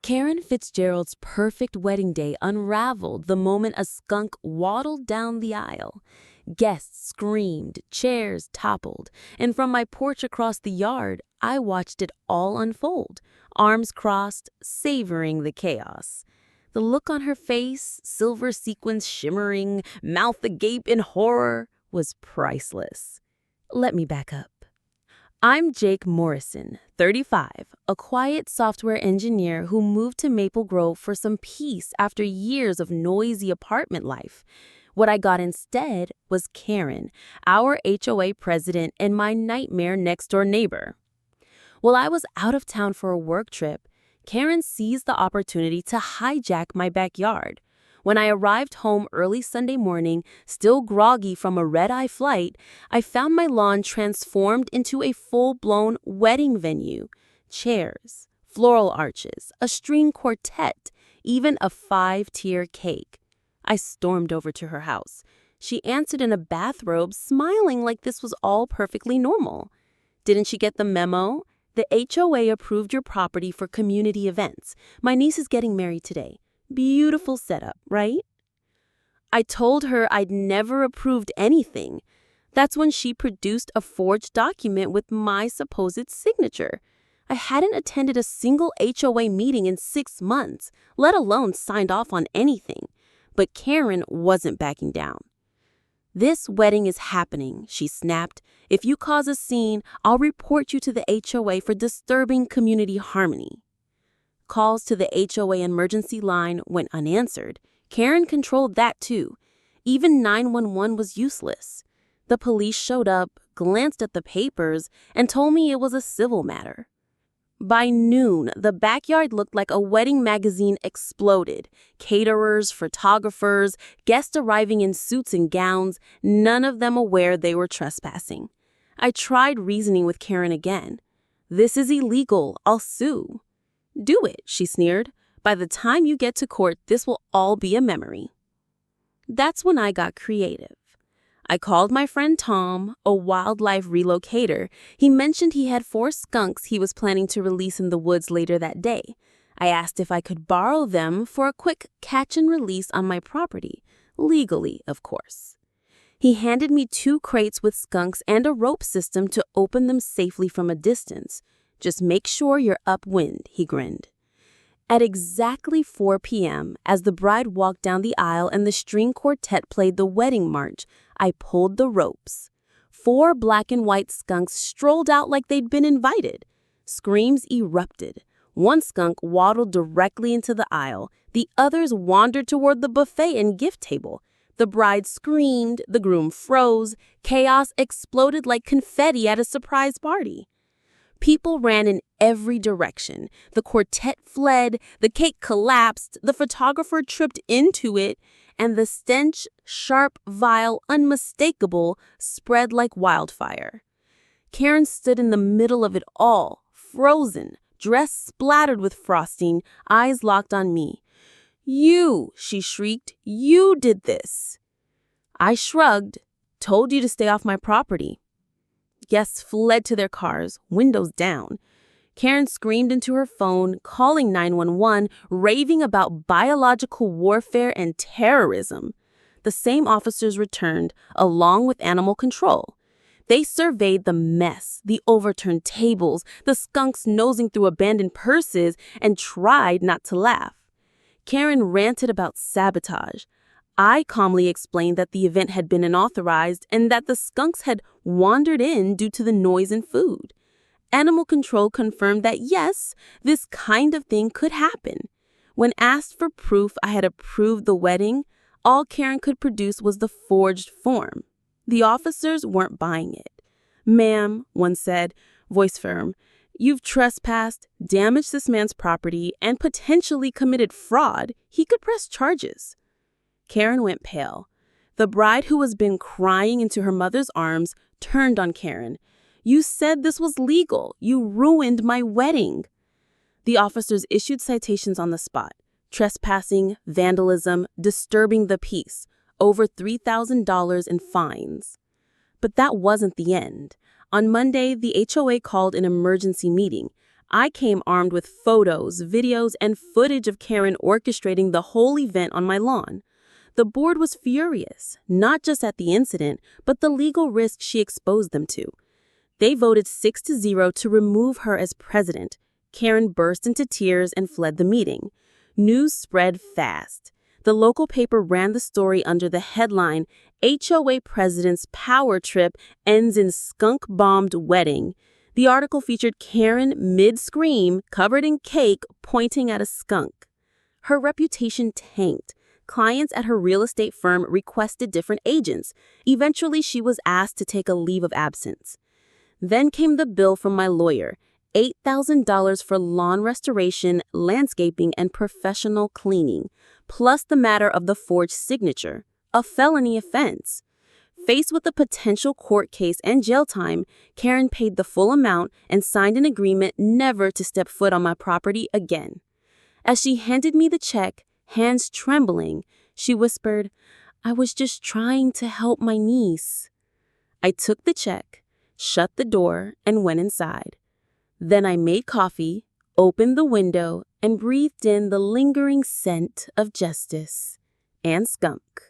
Karen Fitzgerald's perfect wedding day unraveled the moment a skunk waddled down the aisle. Guests screamed, chairs toppled, and from my porch across the yard, I watched it all unfold, arms crossed, savoring the chaos. The look on her face, silver sequins shimmering, mouth agape in horror, was priceless. Let me back up. I'm Jake Morrison, 35, a quiet software engineer who moved to Maple Grove for some peace after years of noisy apartment life. What I got instead was Karen, our HOA president and my nightmare next-door neighbor. While I was out of town for a work trip, Karen seized the opportunity to hijack my backyard. When I arrived home early Sunday morning, still groggy from a red-eye flight, I found my lawn transformed into a full-blown wedding venue. Chairs, floral arches, a string quartet, even a 5-tier cake. I stormed over to her house. She answered in a bathrobe, smiling like this was all perfectly normal. Didn't she get the memo? The HOA approved your property for community events. My niece is getting married today. Beautiful setup, right? I told her I'd never approved anything. That's when she produced a forged document with my supposed signature. I hadn't attended a single HOA meeting in 6 months, let alone signed off on anything. But Karen wasn't backing down. This wedding is happening, she snapped. If you cause a scene, I'll report you to the HOA for disturbing community harmony. Calls to the HOA emergency line went unanswered. Karen controlled that too. Even 911 was useless. The police showed up, glanced at the papers, and told me it was a civil matter. By noon, the backyard looked like a wedding magazine exploded. Caterers, photographers, guests arriving in suits and gowns, none of them aware they were trespassing. I tried reasoning with Karen again. This is illegal. I'll sue. Do it, she sneered. By the time you get to court, this will all be a memory. That's when I got creative. I called my friend Tom, a wildlife relocator. He mentioned he had 4 skunks he was planning to release in the woods later that day. I asked if I could borrow them for a quick catch and release on my property, legally, of course. He handed me 2 crates with skunks and a rope system to open them safely from a distance. Just make sure you're upwind, he grinned. At exactly 4 p.m., as the bride walked down the aisle and the string quartet played the wedding march, I pulled the ropes. 4 black and white skunks strolled out like they'd been invited. Screams erupted. One skunk waddled directly into the aisle. The others wandered toward the buffet and gift table. The bride screamed, the groom froze. Chaos exploded like confetti at a surprise party. People ran in every direction. The quartet fled, the cake collapsed, the photographer tripped into it, and the stench, sharp, vile, unmistakable, spread like wildfire. Karen stood in the middle of it all, frozen, dress splattered with frosting, eyes locked on me. You, she shrieked, you did this. I shrugged, told you to stay off my property. Guests fled to their cars, windows down. Karen screamed into her phone, calling 911, raving about biological warfare and terrorism. The same officers returned, along with animal control. They surveyed the mess, the overturned tables, the skunks nosing through abandoned purses, and tried not to laugh. Karen ranted about sabotage. I calmly explained that the event had been unauthorized and that the skunks had wandered in due to the noise and food. Animal control confirmed that yes, this kind of thing could happen. When asked for proof I had approved the wedding, all Karen could produce was the forged form. The officers weren't buying it. Ma'am, one said, voice firm, you've trespassed, damaged this man's property, and potentially committed fraud. He could press charges. Karen went pale. The bride, who has been crying into her mother's arms, turned on Karen. You said this was legal. You ruined my wedding. The officers issued citations on the spot. Trespassing, vandalism, disturbing the peace. Over $3,000 in fines. But that wasn't the end. On Monday, the HOA called an emergency meeting. I came armed with photos, videos, and footage of Karen orchestrating the whole event on my lawn. The board was furious, not just at the incident, but the legal risk she exposed them to. They voted 6-0 to remove her as president. Karen burst into tears and fled the meeting. News spread fast. The local paper ran the story under the headline, "HOA President's Power Trip Ends in Skunk-Bombed Wedding." The article featured Karen mid-scream, covered in cake, pointing at a skunk. Her reputation tanked. Clients at her real estate firm requested different agents. Eventually, she was asked to take a leave of absence. Then came the bill from my lawyer, $8,000 for lawn restoration, landscaping, and professional cleaning, plus the matter of the forged signature, a felony offense. Faced with a potential court case and jail time, Karen paid the full amount and signed an agreement never to step foot on my property again. As she handed me the check, hands trembling, she whispered, "I was just trying to help my niece." I took the check, shut the door, and went inside. Then I made coffee, opened the window, and breathed in the lingering scent of justice and skunk.